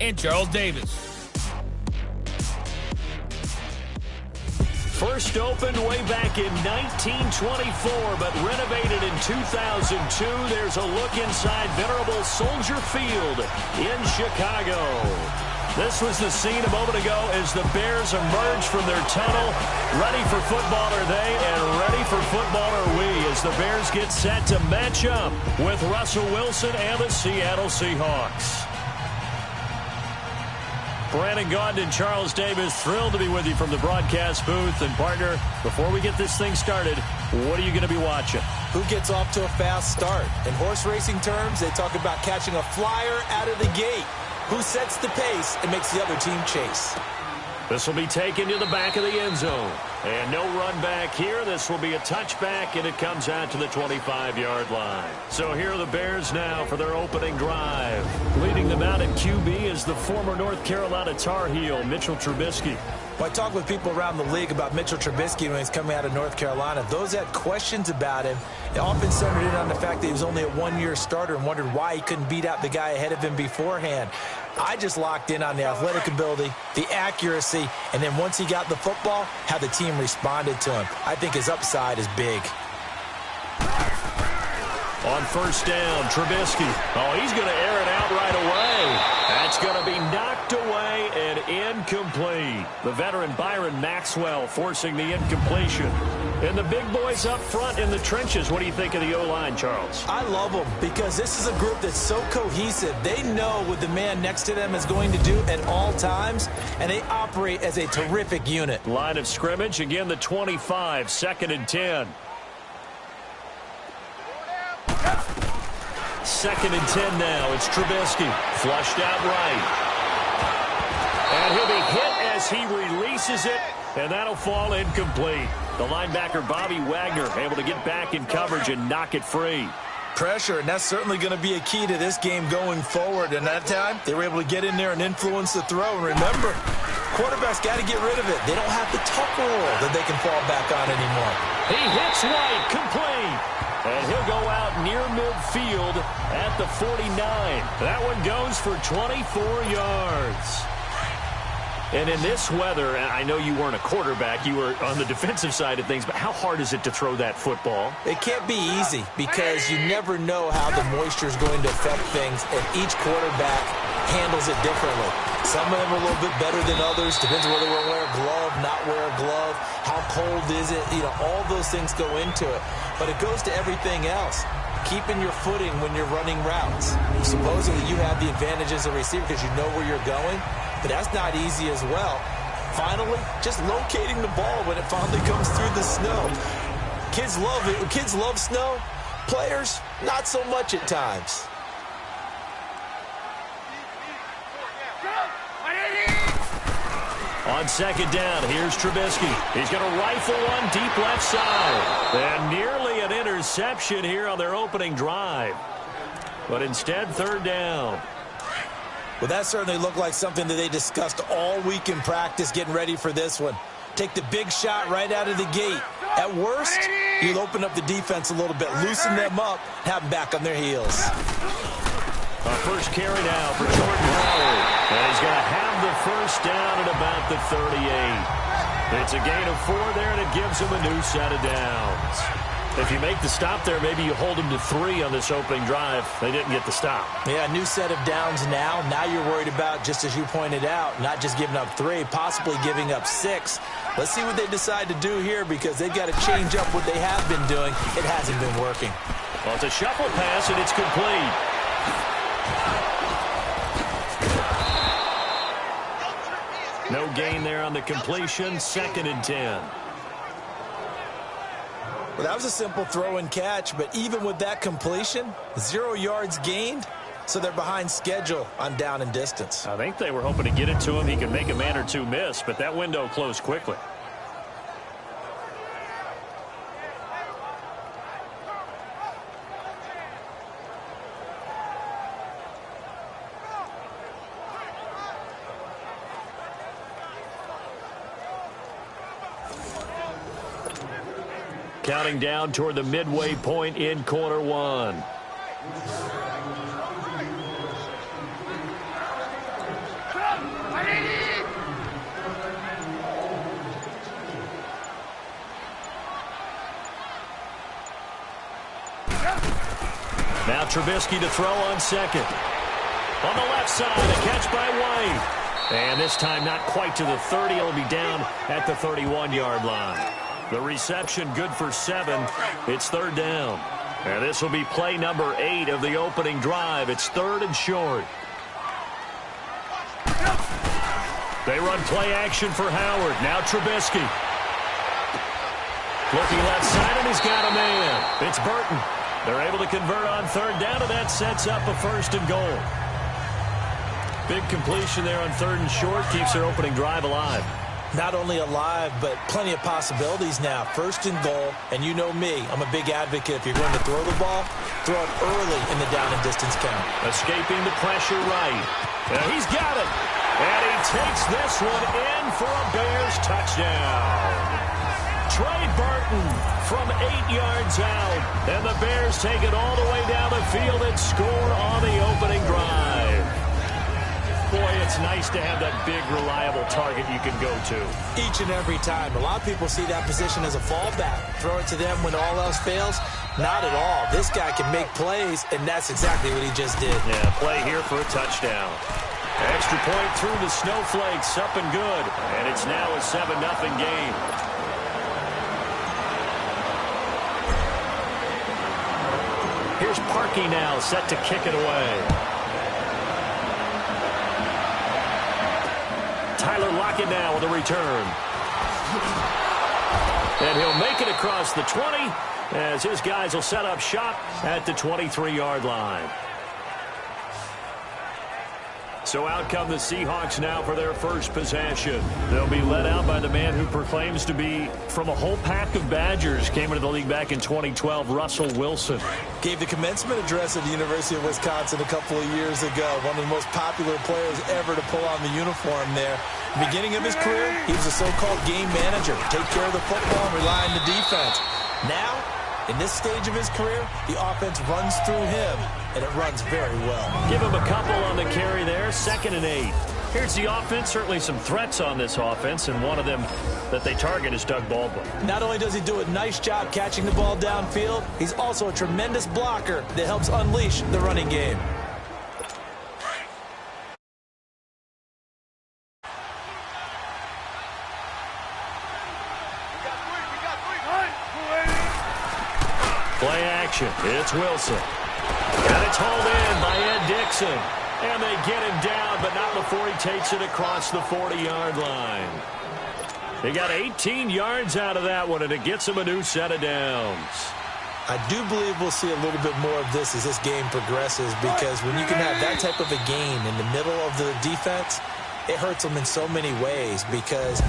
and Charles Davis. First opened way back in 1924, but renovated in 2002. There's a look inside venerable Soldier Field in Chicago. This was the scene a moment ago as the Bears emerged from their tunnel. Ready for football are they, and ready for football are we, as the Bears get set to match up with Russell Wilson and the Seattle Seahawks. Brandon Gaudin and Charles Davis, thrilled to be with you from the broadcast booth. And partner, before we get this thing started, what are you going to be watching? Who gets off to a fast start? In horse racing terms, they talk about catching a flyer out of the gate. Who sets the pace and makes the other team chase? This will be taken to the back of the end zone. And no run back here. This will be a touchback, and it comes out to the 25-yard line. So here are the Bears now for their opening drive. Leading them out at QB is the former North Carolina Tar Heel, Mitchell Trubisky. When I talk with people around the league about Mitchell Trubisky when he's coming out of North Carolina, those that had questions about him, it often centered in on the fact that he was only a one-year starter and wondered why he couldn't beat out the guy ahead of him beforehand. I just locked in on the athletic ability, the accuracy, and then once he got the football, how the team responded to him. I think his upside is big. On first down, Trubisky. Oh, he's going to air it out right away. That's going to be knocked away and incomplete. The veteran Byron Maxwell forcing the incompletion. And the big boys up front in the trenches. What do you think of the O-line, Charles? I love them because this is a group that's so cohesive. They know what the man next to them is going to do at all times, and they operate as a terrific unit. Line of scrimmage, again the 25, 2nd and 10. 2nd and 10 now. It's Trubisky. Flushed out right. And he'll be hit as he releases it, and that'll fall incomplete. The linebacker Bobby Wagner able to get back in coverage and knock it free. Pressure, and that's certainly going to be a key to this game going forward. And that time, they were able to get in there and influence the throw. And remember, quarterbacks got to get rid of it. They don't have the tuck roll that they can fall back on anymore. He hits White, complete. And he'll go out near midfield at the 49. That one goes for 24 yards. And in this weather, and I know you weren't a quarterback, you were on the defensive side of things, but how hard is it to throw that football? It can't be easy because you never know how the moisture is going to affect things, and each quarterback handles it differently. Some of them are a little bit better than others. Depends on whether we're wearing a glove, not wear a glove, how cold is it. You know, all those things go into it. But it goes to everything else. Keeping your footing when you're running routes. Supposedly you have the advantage as a receiver because you know where you're going, but that's not easy as well. Finally, just locating the ball when it finally comes through the snow. Kids love it. Kids love snow. Players, not so much at times. On 2nd down, here's Trubisky. He's going to rifle one deep left side. And nearly an interception here on their opening drive. But instead, 3rd down. Well, that certainly looked like something that they discussed all week in practice getting ready for this one. Take the big shot right out of the gate. At worst, you'll open up the defense a little bit, loosen them up, have them back on their heels. First carry now for Jordan Howard. And he's going to have the first down at about the 38. It's a gain of 4 there, and it gives him a new set of downs. If you make the stop there, maybe you hold them to 3 on this opening drive. They didn't get the stop. Yeah, new set of downs now. Now you're worried about, just as you pointed out, not just giving up 3, possibly giving up 6. Let's see what they decide to do here because they've got to change up what they have been doing. It hasn't been working. Well, it's a shuffle pass, and it's complete. No gain there on the completion. 2nd and 10. Well, that was a simple throw and catch, but even with that completion, 0 yards gained, so they're behind schedule on down and distance. I think they were hoping to get it to him. He could make a man or two miss, but that window closed quickly. Counting down toward the midway point in quarter 1. Now Trubisky to throw on second. On the left side, a catch by White. And this time not quite to the 30. It'll be down at the 31-yard line. The reception good for 7. It's third down. And this will be play number 8 of the opening drive. It's third and short. They run play action for Howard. Now Trubisky. Looking left side, and he's got a man. It's Burton. They're able to convert on third down, and that sets up a first and goal. Big completion there on third and short. Keeps their opening drive alive. Not only alive, but plenty of possibilities now. First and goal, and you know me. I'm a big advocate. If you're going to throw the ball, throw it early in the down and distance count. Escaping the pressure right. And he's got it. And he takes this one in for a Bears touchdown. Trey Burton from 8 yards out. And the Bears take it all the way down the field and score on the opening drive. Boy, it's nice to have that big, reliable target you can go to. Each and every time. A lot of people see that position as a fallback. Throw it to them when all else fails. Not at all. This guy can make plays, and that's exactly what he just did. Yeah, play here for a touchdown. Extra point through the snowflakes, up and good. And it's now a 7-0 game. Here's Parkey now, set to kick it away. Tyler Lockett now with a return. And he'll make it across the 20 as his guys will set up shop at the 23-yard line. So out come the Seahawks now for their first possession. They'll be led out by the man who proclaims to be from a whole pack of Badgers. Came into the league back in 2012, Russell Wilson. Gave the commencement address at the University of Wisconsin a couple of years ago. One of the most popular players ever to pull on the uniform there. Beginning of his career, he was a so-called game manager. Take care of the football and rely on the defense. Now, in this stage of his career, the offense runs through him, and it runs very well. Give him a couple on the carry there, 2nd and 8. Here's the offense. Certainly some threats on this offense, and one of them that they target is Doug Baldwin. Not only does he do a nice job catching the ball downfield, he's also a tremendous blocker that helps unleash the running game. Play action. It's Wilson. And it's hauled in by Ed Dixon. And they get him down, but not before he takes it across the 40-yard line. They got 18 yards out of that one, and it gets him a new set of downs. I do believe we'll see a little bit more of this as this game progresses, because when you can have that type of a game in the middle of the defense, it hurts them in so many ways, because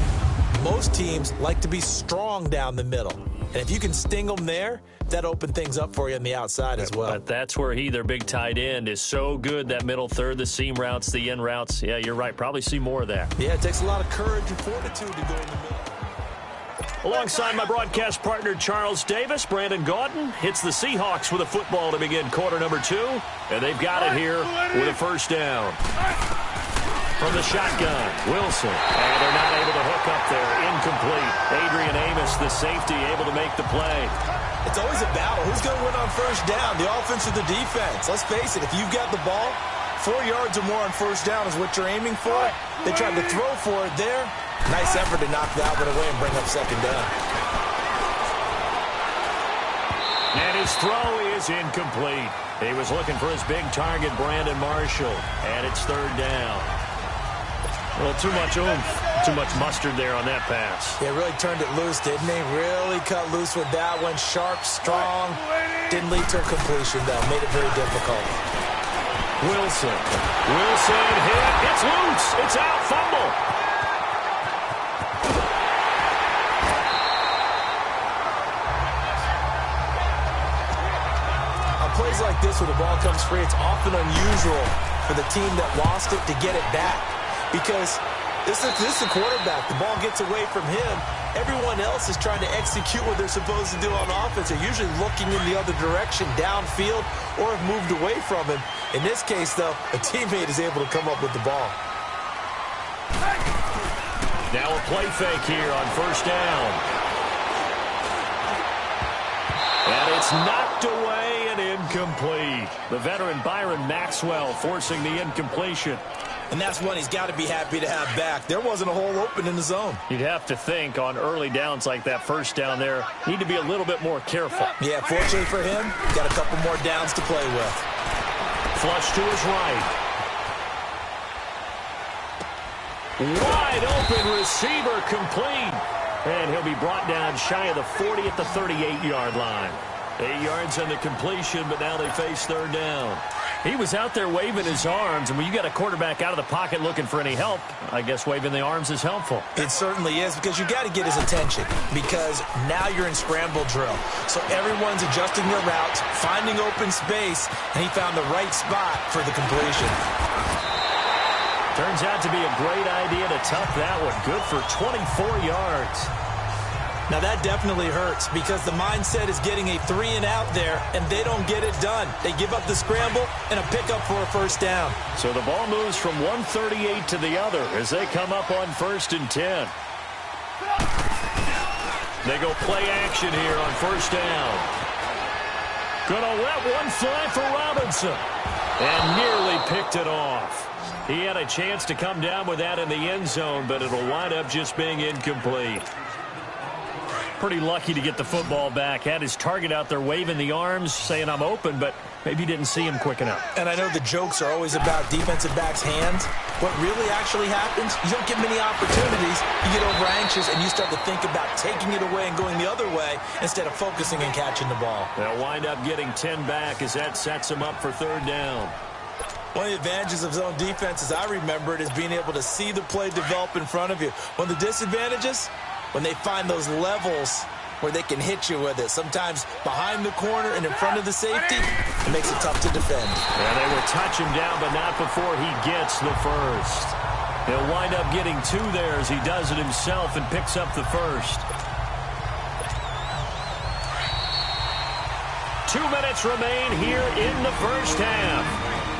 most teams like to be strong down the middle. And if you can sting them there, that opens things up for you on the outside as well. But that's where their big tight end, is so good, that middle third, the seam routes, the in routes. Yeah, you're right. Probably see more of that. Yeah, it takes a lot of courage and fortitude to go in the middle. Alongside my broadcast partner, Charles Davis, Brandon Gaudin hits the Seahawks with a football to begin quarter number 2. And they've got it here with a first down. From the shotgun, Wilson. And they're not able to hook up there. Incomplete. Adrian Amos, the safety, able to make the play. It's always a battle. Who's going to win on first down, the offense or the defense? Let's face it, if you've got the ball, 4 yards or more on first down is what you're aiming for. They tried to throw for it there. Nice effort to knock that one away and bring up second down. And his throw is incomplete. He was looking for his big target, Brandon Marshall. And it's third down. Well, too much oomph, too much mustard there on that pass. Yeah, really turned it loose, didn't he? Really cut loose with that one. Sharp, strong. Didn't lead to a completion, though. Made it very difficult. Wilson. Wilson hit. It's loose. It's out. Fumble. On plays like this where the ball comes free, it's often unusual for the team that lost it to get it back. Because this is the quarterback. The ball gets away from him. Everyone else is trying to execute what they're supposed to do on offense. They're usually looking in the other direction, downfield, or have moved away from him. In this case, though, a teammate is able to come up with the ball. Now a play fake here on first down. And it's knocked away, and and incomplete. The veteran Byron Maxwell forcing the incompletion. And that's one he's got to be happy to have back. There wasn't a hole open in the zone. You'd have to think on early downs like that first down there, need to be a little bit more careful. Yeah, fortunately for him, got a couple more downs to play with. Flush to his right. Wide open receiver complete. And he'll be brought down shy of the 40 at the 38-yard line. 8 yards on the completion, but now they face third down. He was out there waving his arms, and when you got a quarterback out of the pocket looking for any help, I guess waving the arms is helpful. It certainly is, because you got to get his attention, because now you're in scramble drill. So everyone's adjusting their routes, finding open space, and he found the right spot for the completion. Turns out to be a great idea to tuck that one. Good for 24 yards. Now that definitely hurts, because the mindset is getting a 3-and-out there, and they don't get it done. They give up the scramble and a pickup for a first down. So the ball moves from 138 to the other as they come up on 1st and 10. They go play action here on first down. Gonna let one fly for Robinson. And nearly picked it off. He had a chance to come down with that in the end zone, but it'll wind up just being incomplete. Pretty lucky to get the football back. Had his target out there waving the arms, saying I'm open, but maybe didn't see him quick enough. And I know the jokes are always about defensive backs' hands. What really actually happens, you don't get many opportunities. You get over anxious, and you start to think about taking it away and going the other way instead of focusing and catching the ball. They'll wind up getting 10 back as that sets them up for third down. One of the advantages of zone defense, as I remember it, is being able to see the play develop in front of you. One of the disadvantages, when they find those levels where they can hit you with it. Sometimes behind the corner and in front of the safety, it makes it tough to defend. And they will touch him down, but not before he gets the first. He'll wind up getting 2 there as he does it himself and picks up the first. 2 minutes remain here in the first half.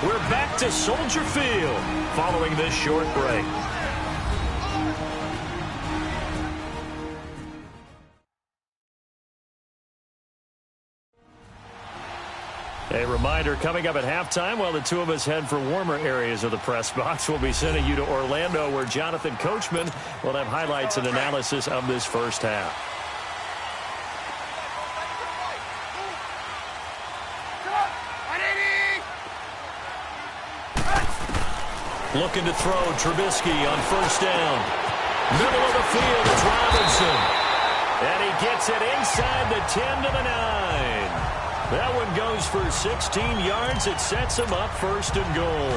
We're back to Soldier Field following this short break. A reminder, coming up at halftime, while the two of us head for warmer areas of the press box, we'll be sending you to Orlando, where Jonathan Coachman will have highlights and analysis of this first half. Looking to throw, Trubisky on first down. Middle of the field, it's Robinson. And he gets it inside the 10 to the 9. That one goes for 16 yards. It sets him up 1st and goal.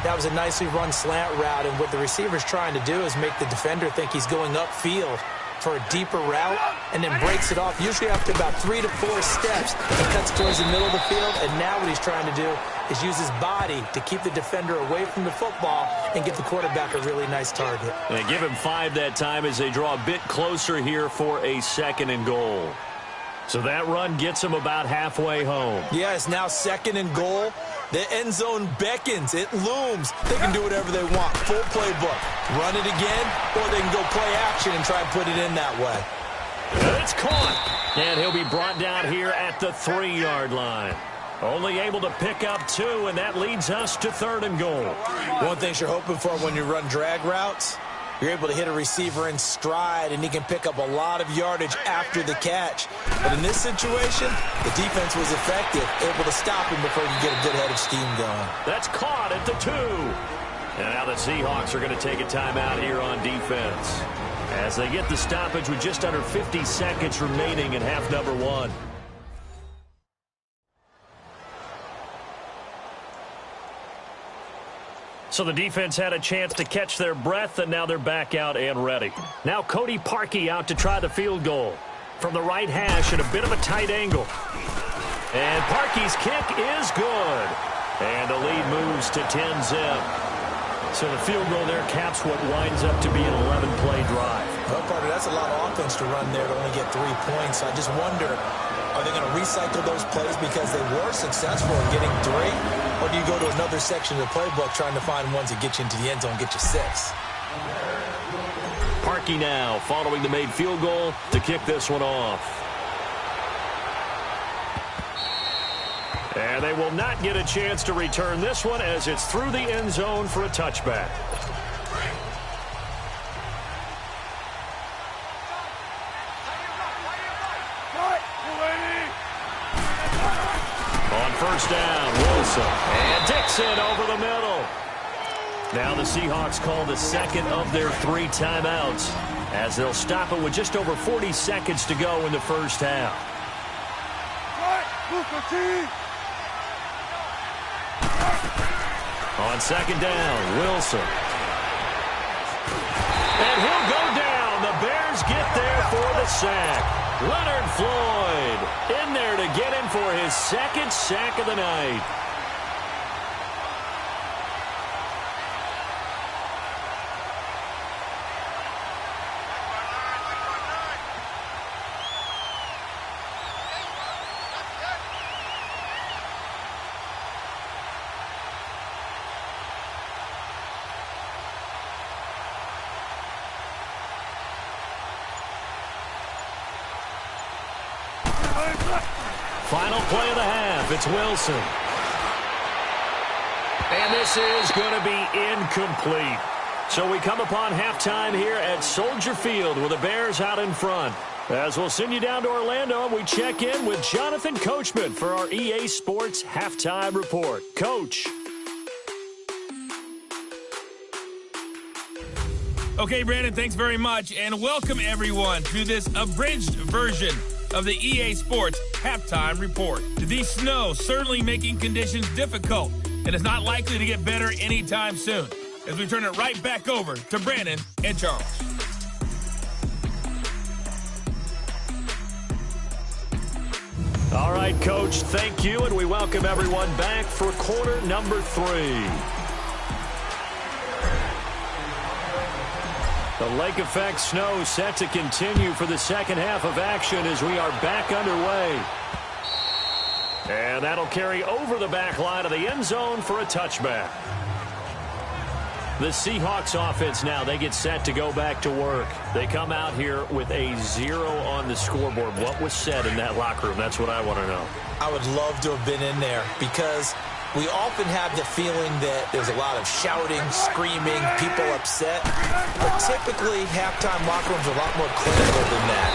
That was a nicely run slant route, and what the receiver's trying to do is make the defender think he's going upfield for a deeper route, and then breaks it off, usually after about 3 to 4 steps. He cuts towards the middle of the field, and now what he's trying to do is use his body to keep the defender away from the football and give the quarterback a really nice target. They give him 5 that time as they draw a bit closer here for a 2nd and goal. So that run gets him about halfway home. Yeah, it's now 2nd and goal. The end zone beckons. It looms. They can do whatever they want. Full playbook. Run it again, or they can go play action and try and put it in that way. It's caught. And he'll be brought down here at the 3-yard line. Only able to pick up 2, and that leads us to 3rd and goal. One thing you're hoping for when you run drag routes, you're able to hit a receiver in stride, and he can pick up a lot of yardage after the catch. But in this situation, the defense was effective, able to stop him before he could get a good head of steam going. That's caught at the 2. And now the Seahawks are going to take a timeout here on defense as they get the stoppage with just under 50 seconds remaining in half number 1. So the defense had a chance to catch their breath, and now they're back out and ready. Now Cody Parkey out to try the field goal. From the right hash at a bit of a tight angle. And Parkey's kick is good. And the lead moves to 10-zip. So the field goal there caps what winds up to be an 11-play drive. Well, Carter, that's a lot of offense to run there to only get 3 points. I just wonder, are they going to recycle those plays because they were successful in getting 3? Or do you go to another section of the playbook trying to find ones that get you into the end zone and get you 6? Parkey now following the made field goal to kick this one off. And they will not get a chance to return this one as it's through the end zone for a touchback. On first down, Wilson. And Dixon over the middle. Now the Seahawks call the second of their 3 timeouts as they'll stop it with just over 40 seconds to go in the first half. On second down, Wilson. And he'll go down. The Bears get there for the sack. Leonard Floyd in there to get him for his second sack of the night. Final play of the half, it's Wilson. And this is going to be incomplete. So we come upon halftime here at Soldier Field with the Bears out in front. As we'll send you down to Orlando, we check in with Jonathan Coachman for our EA Sports Halftime Report. Coach. Okay, Brandon, thanks very much. And welcome, everyone, to this abridged version of the EA Sports Halftime Report. The snow certainly making conditions difficult, and it's not likely to get better anytime soon, as we turn it right back over to Brandon and Charles. All right, Coach, thank you, and we welcome everyone back for quarter number 3. The lake effect snow set to continue for the second half of action as we are back underway. And that'll carry over the back line of the end zone for a touchback. The Seahawks offense now, they get set to go back to work. They come out here with a 0 on the scoreboard. What was said in that locker room? That's what I want to know. I would love to have been in there because we often have the feeling that there's a lot of shouting, screaming, people upset. But typically, halftime locker rooms are a lot more clinical than that.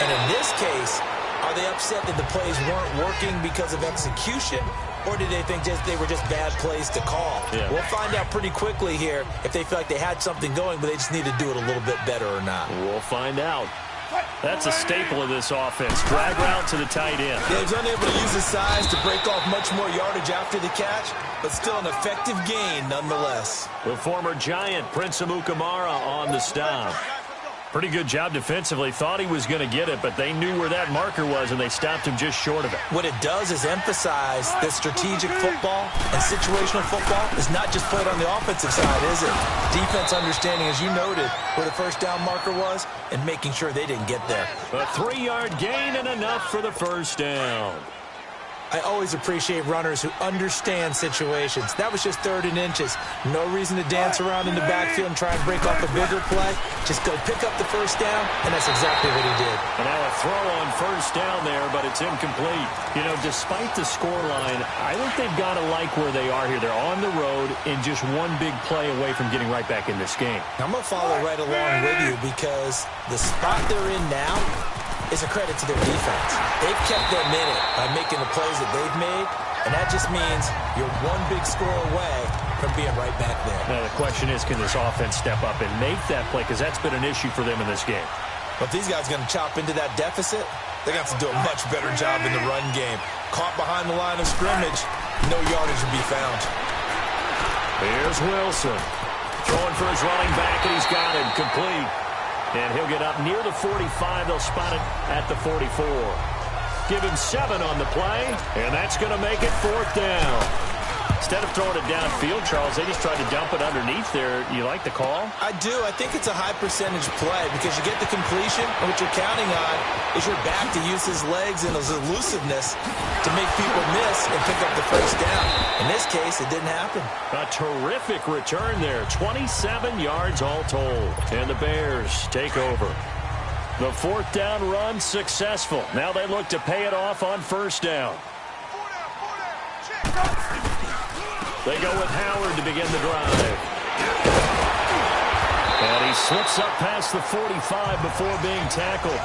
And in this case, are they upset that the plays weren't working because of execution? Or did they think they were just bad plays to call? Yeah. We'll find out pretty quickly here if they feel like they had something going, but they just need to do it a little bit better or not. We'll find out. That's a staple of this offense. Drag route to the tight end. Yeah, he's unable to use his size to break off much more yardage after the catch, but still an effective gain nonetheless. The former Giant, Prince Amukamara, on the stop. Pretty good job defensively. Thought he was going to get it, but they knew where that marker was, and they stopped him just short of it. What it does is emphasize that strategic football and situational football is not just played on the offensive side, is it? Defense understanding, as you noted, where the first down marker was and making sure they didn't get there. A 3-yard gain and enough for the first down. I always appreciate runners who understand situations. That was just 3rd and inches. No reason to dance around in the backfield and try and break off a bigger play. Just go pick up the first down, and that's exactly what he did. And now a throw on first down there, but it's incomplete. You know, despite the scoreline, I think they've got to like where they are here. They're on the road and just one big play away from getting right back in this game. I'm going to follow right along with you because the spot they're in now is a credit to their defense. They've kept them in it by making the plays that they've made, and that just means you're one big score away from being right back there. Now the question is, can this offense step up and make that play? Because that's been an issue for them in this game. But if these guys are going to chop into that deficit, they got to do a much better job in the run game. Caught behind the line of scrimmage, no yardage will be found. Here's Wilson. Throwing for his running back, and he's got him complete. And he'll get up near the 45. They'll spot it at the 44. Give him 7 on the play, and that's going to make it 4th down. Instead of throwing it downfield, Charles, they just tried to dump it underneath there. You like the call? I do. I think it's a high percentage play because you get the completion, and what you're counting on is your back to use his legs and his elusiveness to make people miss and pick up the first down. In this case, it didn't happen. A terrific return there. 27 yards all told. And the Bears take over. The 4th down run successful. Now they look to pay it off on first down. They go with Howard to begin the drive. And he slips up past the 45 before being tackled.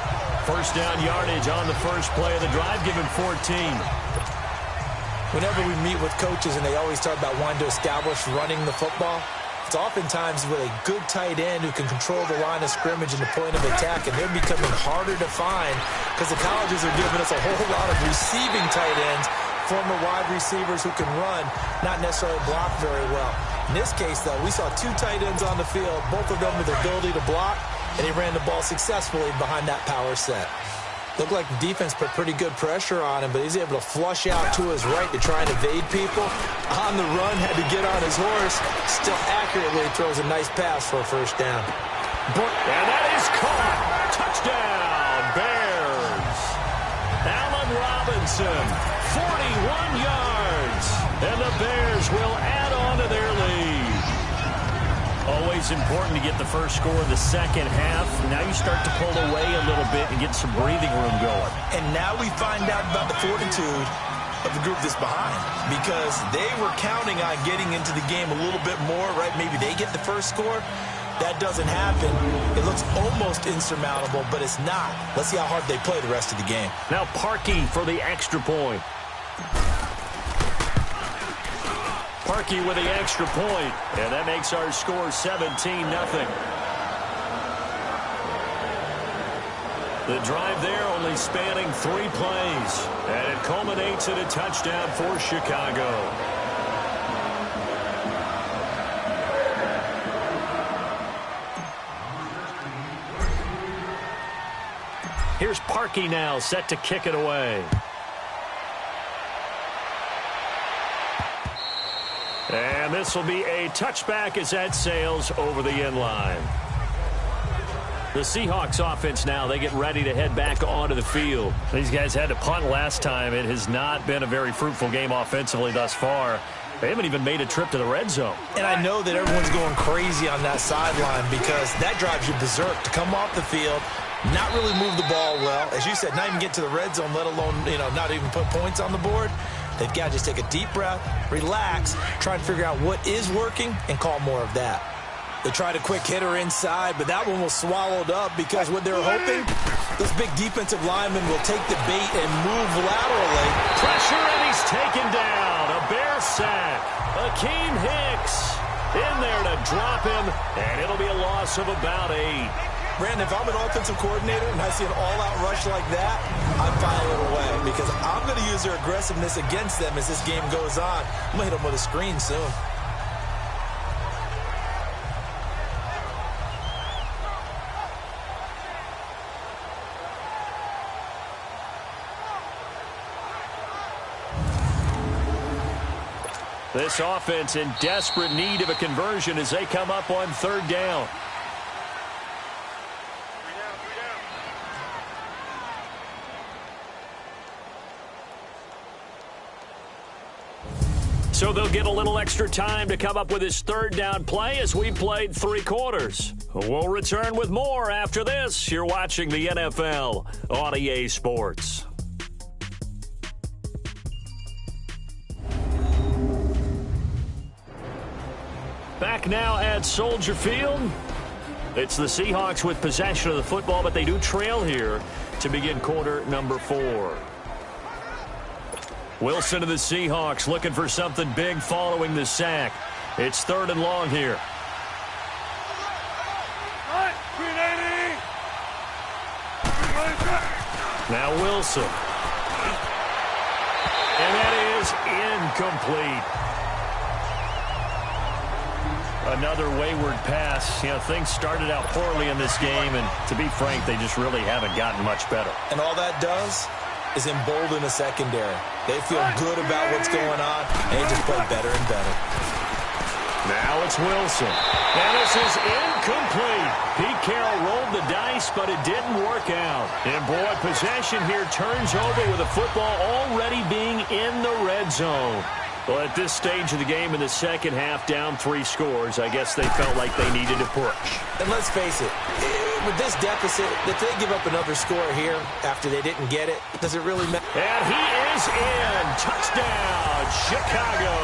First down yardage on the first play of the drive, given 14. Whenever we meet with coaches and they always talk about wanting to establish running the football, it's oftentimes with a good tight end who can control the line of scrimmage and the point of attack, and they're becoming harder to find because the colleges are giving us a whole lot of receiving tight ends, former wide receivers who can run, not necessarily block very well. In this case, though, we saw two tight ends on the field, both of them with the ability to block, and he ran the ball successfully behind that power set. Looked like the defense put pretty good pressure on him, but he's able to flush out to his right to try and evade people. On the run, had to get on his horse. Still accurately throws a nice pass for a first down. And that is caught. Touchdown, Bears. Allen Robinson, 41 yards. And the Bears will add on to their lead. Always important to get the first score of the second half. Now you start to pull away a little bit and get some breathing room going. And now we find out about the fortitude of the group that's behind, because they were counting on getting into the game a little bit more, right? Maybe they get the first score. That doesn't happen. It looks almost insurmountable, but it's not. Let's see how hard they play the rest of the game. Now Parkey for the extra point. Parkey with the extra point, and that makes our score 17-0. The drive there only spanning 3 plays, and it culminates in a touchdown for Chicago. Here's Parkey now, set to kick it away. And this will be a touchback as that sails over the end line. The Seahawks offense now, they get ready to head back onto the field. These guys had to punt last time. It has not been a very fruitful game offensively thus far. They haven't even made a trip to the red zone. And I know that everyone's going crazy on that sideline because that drives you berserk to come off the field, not really move the ball well. As you said, not even get to the red zone, let alone, not even put points on the board. They've got to just take a deep breath, relax, try and figure out what is working, and call more of that. They tried a quick hitter inside, but that one was swallowed up because what they're hoping, those big defensive linemen will take the bait and move laterally. Pressure, and he's taken down. A Bear sack. Akeem Hicks in there to drop him, and it'll be a loss of about 8. Brandon, if I'm an offensive coordinator and I see an all-out rush like that, I file it away because I'm going to use their aggressiveness against them as this game goes on. I'm going to hit them with a screen soon. This offense in desperate need of a conversion as they come up on 3rd down. So they'll get a little extra time to come up with his 3rd down play as we played 3 quarters. We'll return with more after this. You're watching the NFL on EA Sports. Back now at Soldier Field. It's the Seahawks with possession of the football, but they do trail here to begin quarter number 4. Wilson of the Seahawks looking for something big following the sack. It's 3rd and long here. Now Wilson. And that is incomplete. Another wayward pass. Things started out poorly in this game, and to be frank, they just really haven't gotten much better. And all that does is embolden the secondary. They feel good about what's going on, and they just play better and better. Now it's Wilson. And this is incomplete. Pete Carroll rolled the dice, but it didn't work out. And boy, possession here turns over with the football already being in the red zone. Well, at this stage of the game in the second half, down 3 scores, I guess they felt like they needed to push. And let's face it, with this deficit, if they give up another score here after they didn't get it, does it really matter? And he is in. Touchdown, Chicago.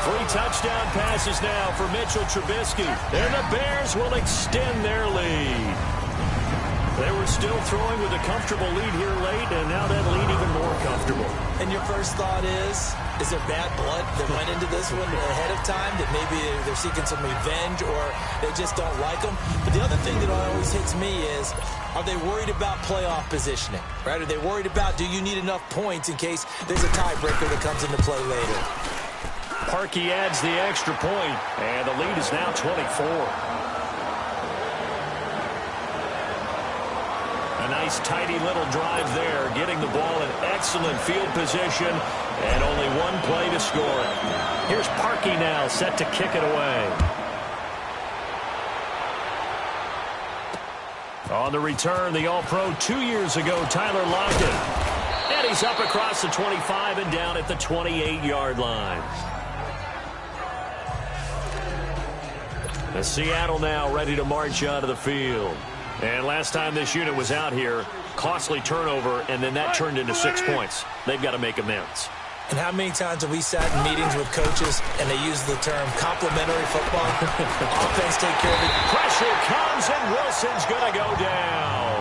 3 touchdown passes now for Mitchell Trubisky. And the Bears will extend their lead. They were still throwing with a comfortable lead here late, and now that lead even more comfortable. And your first thought is there bad blood that went into this one ahead of time, that maybe they're seeking some revenge or they just don't like them? But the other thing that always hits me is, are they worried about playoff positioning? Right? Are they worried about, do you need enough points in case there's a tiebreaker that comes into play later? Parkey adds the extra point, and the lead is now 24. A nice, tidy little drive there, getting the ball in excellent field position, and only one play to score it. Here's Parkey now, set to kick it away. On the return, the All-Pro 2 years ago, Tyler Lockett. And he's up across the 25 and down at the 28-yard line. The Seattle now ready to march out of the field. And last time this unit was out here, costly turnover, and then that turned into 6 points. They've got to make amends. And how many times have we sat in meetings with coaches and they use the term complementary football? Offense take care of it. Pressure comes, and Wilson's going to go down.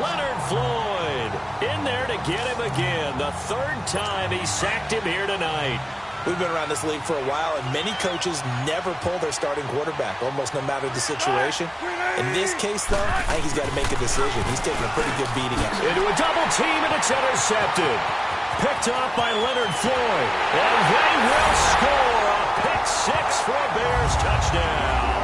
Leonard Floyd in there to get him again. The 3rd time he sacked him here tonight. We've been around this league for a while, and many coaches never pull their starting quarterback, almost no matter the situation. In this case, though, I think he's got to make a decision. He's taking a pretty good beating. Into a double team, and it's intercepted. Picked off by Leonard Floyd. And they will score a pick-6 for a Bears touchdown.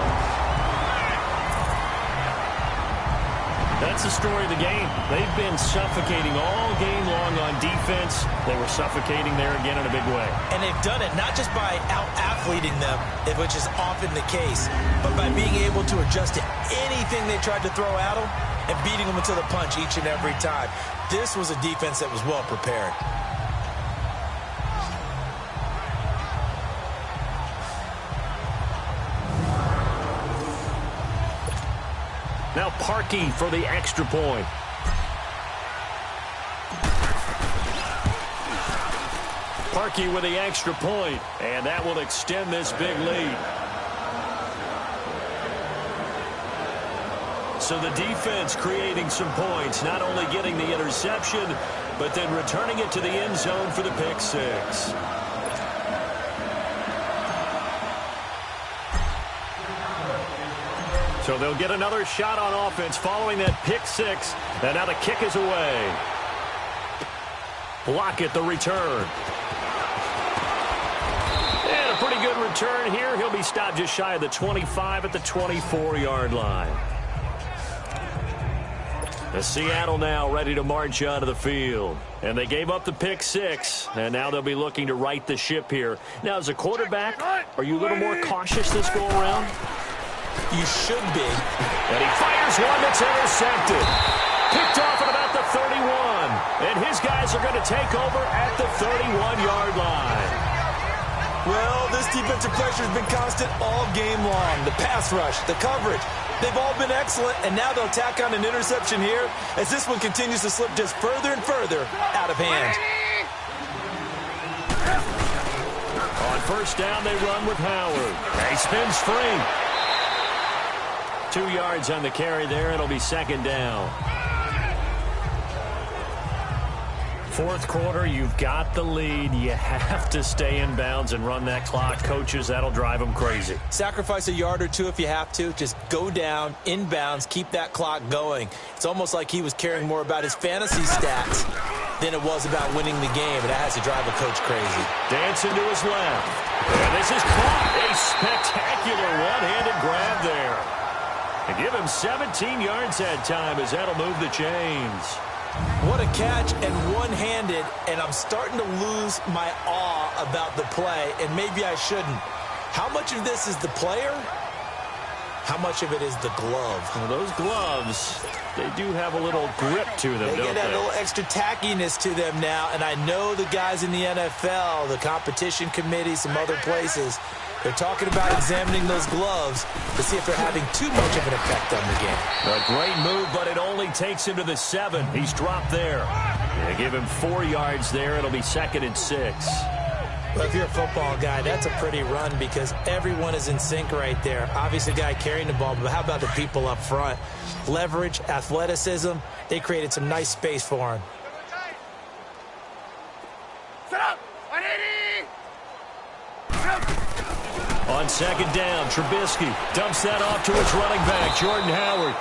That's the story of the game. They've been suffocating all game long on defense. They were suffocating there again in a big way. And they've done it not just by out-athleting them, which is often the case, but by being able to adjust to anything they tried to throw at them and beating them into the punch each and every time. This was a defense that was well prepared. Now Parkey for the extra point. Parkey with the extra point, and that will extend this big lead. So the defense creating some points, not only getting the interception, but then returning it to the end zone for the pick-6. So they'll get another shot on offense following that pick-6. And now the kick is away. Lockett the return. And a pretty good return here. He'll be stopped just shy of the 25 at the 24-yard line. The Seattle now ready to march out of the field. And they gave up the pick-6. And now they'll be looking to right the ship here. Now, as a quarterback, are you a little more cautious this go-around? You should be. And he fires one that's intercepted. Picked off at about the 31. And his guys are going to take over at the 31-yard line. Well, this defensive pressure has been constant all game long. The pass rush, the coverage, they've all been excellent. And now they'll tack on an interception here as this one continues to slip just further and further out of hand. On first down, they run with Howard. He spins free. 2 yards on the carry there. It'll be second down. Fourth quarter, you've got the lead. You have to stay in bounds and run that clock. Coaches, that'll drive them crazy. Sacrifice a yard or two if you have to. Just go down, in bounds, keep that clock going. It's almost like he was caring more about his fantasy stats than it was about winning the game, and that has to drive a coach crazy. Dancing to his left. And this is caught. A spectacular one-handed grab there. And give him 17 yards that time as that'll move the chains. What a catch, and one-handed, and I'm starting to lose my awe about the play, and maybe I shouldn't. How much of this is the player, How much of it is the glove? Well, those gloves, they do have a little grip to them, don't they? They get that little extra tackiness to them now, and I know the guys in the NFL, the competition committee, some other places, they're talking about examining those gloves to see if they're having too much of an effect on the game. A great move, but it only takes him to the 7. He's dropped there. They give him 4 yards there. It'll be 2nd and 6. Well, if you're a football guy, that's a pretty run because everyone is in sync right there. Obviously, the guy carrying the ball, but how about the people up front? Leverage, athleticism, they created some nice space for him. On 2nd down, Trubisky dumps that off to his running back, Jordan Howard.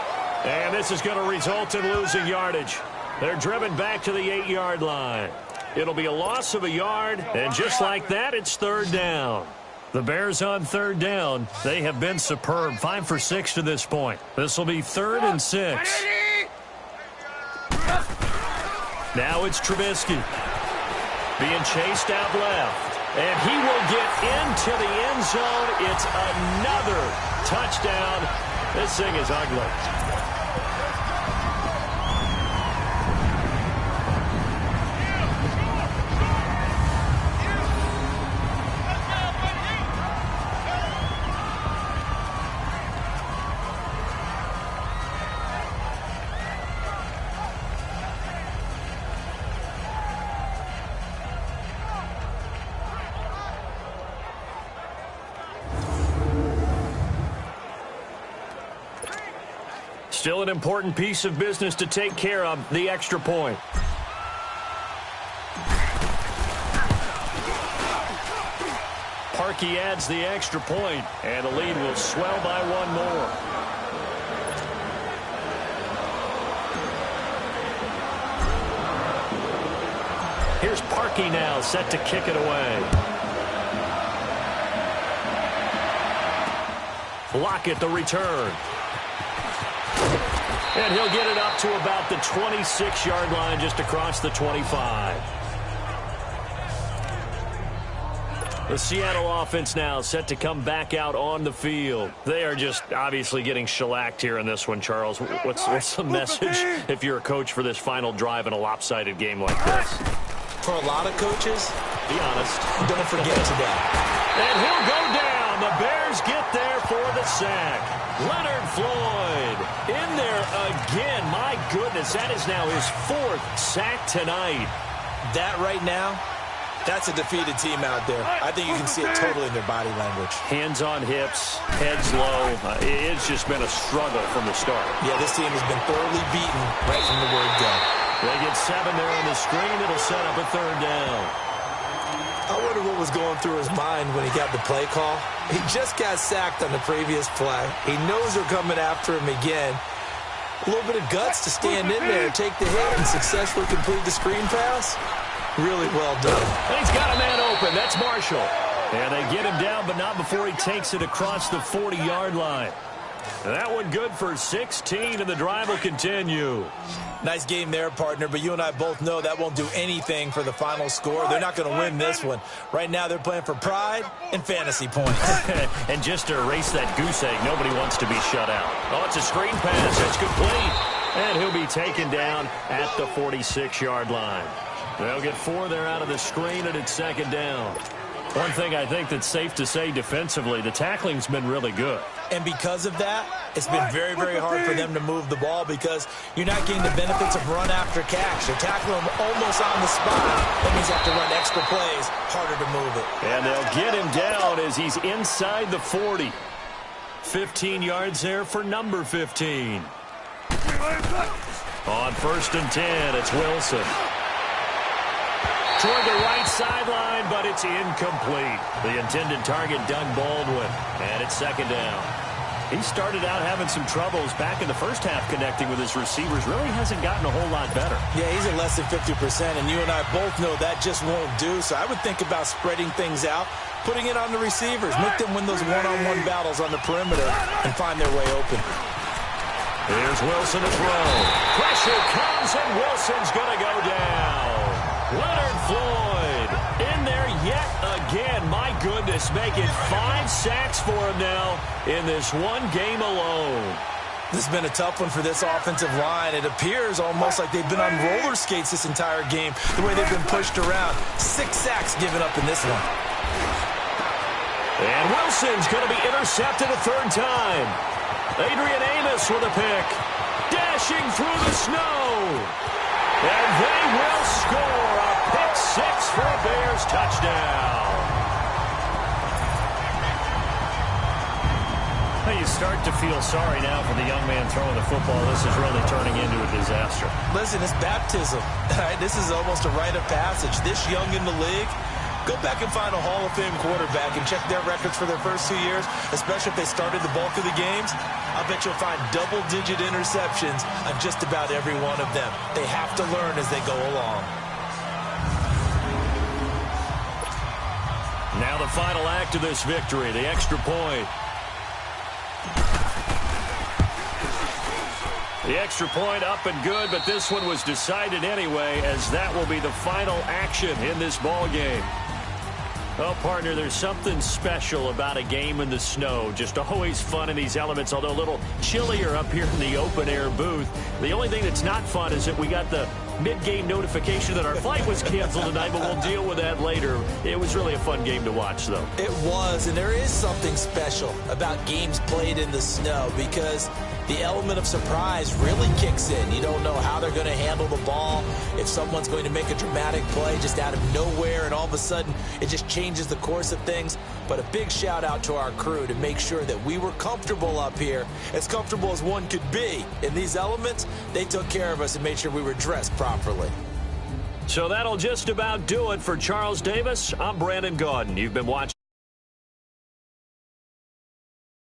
And this is going to result in losing yardage. They're driven back to the 8-yard line. It'll be a loss of a yard, and just like that, it's 3rd down. The Bears on 3rd down. They have been superb, 5 for 6 to this point. This will be 3rd and 6. Now it's Trubisky being chased out left, and he will get into the end zone. It's another touchdown. This thing is ugly. Still an important piece of business to take care of, the extra point. Parkey adds the extra point, and the lead will swell by 1 more. Here's Parkey now, set to kick it away. Lockett the return. And he'll get it up to about the 26-yard line, just across the 25. The Seattle offense now set to come back out on the field. They are just obviously getting shellacked here in this one, Charles. What's the message if you're a coach for this final drive in a lopsided game like this? For a lot of coaches, be honest, don't forget today. And he'll go down. The Bears get there for the sack. Leonard Floyd in there again. My goodness, that is now his 4th sack tonight. That right now, that's a defeated team out there. I think you can see it totally in their body language. Hands on hips, heads low. It's just been a struggle from the start. Yeah, this team has been thoroughly beaten right from the word go. They get 7 there on the screen. It'll set up a 3rd down. I wonder what was going through his mind when he got the play call. He just got sacked on the previous play. He knows they're coming after him again. A little bit of guts to stand in there, take the hit, and successfully complete the screen pass. Really well done. And he's got a man open. That's Marshall. And they get him down, but not before he takes it across the 40-yard line. And that one good for 16, and the drive will continue. Nice game there, partner, but you and I both know that won't do anything for the final score. They're not going to win this one. Right now, they're playing for pride and fantasy points. And just to erase that goose egg, nobody wants to be shut out. Oh, it's a screen pass. It's complete. And he'll be taken down at the 46-yard line. They'll get 4 there out of the screen, and it's 2nd down. One thing I think that's safe to say defensively, the tackling's been really good. And because of that, it's been very, very hard for them to move the ball because you're not getting the benefits of run after catch. They tackle him almost on the spot. That means you have to run extra plays, harder to move it. And they'll get him down as he's inside the 40. 15 yards there for number 15. On 1st and 10, it's Wilson. Toward the right sideline, but it's incomplete. The intended target, Doug Baldwin, and it's 2nd down. He started out having some troubles back in the first half connecting with his receivers. Really hasn't gotten a whole lot better. Yeah, he's at less than 50%, and you and I both know that just won't do. So I would think about spreading things out, putting it on the receivers, make them win those one-on-one battles on the perimeter and find their way open. Here's Wilson to throw. Pressure comes, and Wilson's going to go down. Leonard Floyd in there yet again. My goodness, making 5 sacks for him now in this one game alone. This has been a tough one for this offensive line. It appears almost like they've been on roller skates this entire game, the way they've been pushed around. 6 sacks given up in this one. And Wilson's going to be intercepted a third time. Adrian Amos with a pick. Dashing through the snow. And they will score a pick 6 for a Bears touchdown. You start to feel sorry now for the young man throwing the football. This is really turning into a disaster. Listen, it's baptism. This is almost a rite of passage. This young in the league, go back and find a Hall of Fame quarterback and check their records for their first 2 years, especially if they started the bulk of the games. I bet you'll find double-digit interceptions on just about every one of them. They have to learn as they go along. Now the final act of this victory, the extra point. The extra point up and good, but this one was decided anyway, as that will be the final action in this ball game. Well, partner, there's something special about a game in the snow. Just always fun in these elements, although a little chillier up here in the open-air booth. The only thing that's not fun is that we got the mid-game notification that our flight was canceled tonight, but we'll deal with that later. It was really a fun game to watch, though. It was, and there is something special about games played in the snow because the element of surprise really kicks in. You don't know how they're going to handle the ball, if someone's going to make a dramatic play just out of nowhere, and all of a sudden it just changes the course of things. But a big shout out to our crew to make sure that we were comfortable up here, as comfortable as one could be. In these elements, they took care of us and made sure we were dressed properly. So that'll just about do it for Charles Davis. I'm Brandon Gaudin. You've been watching.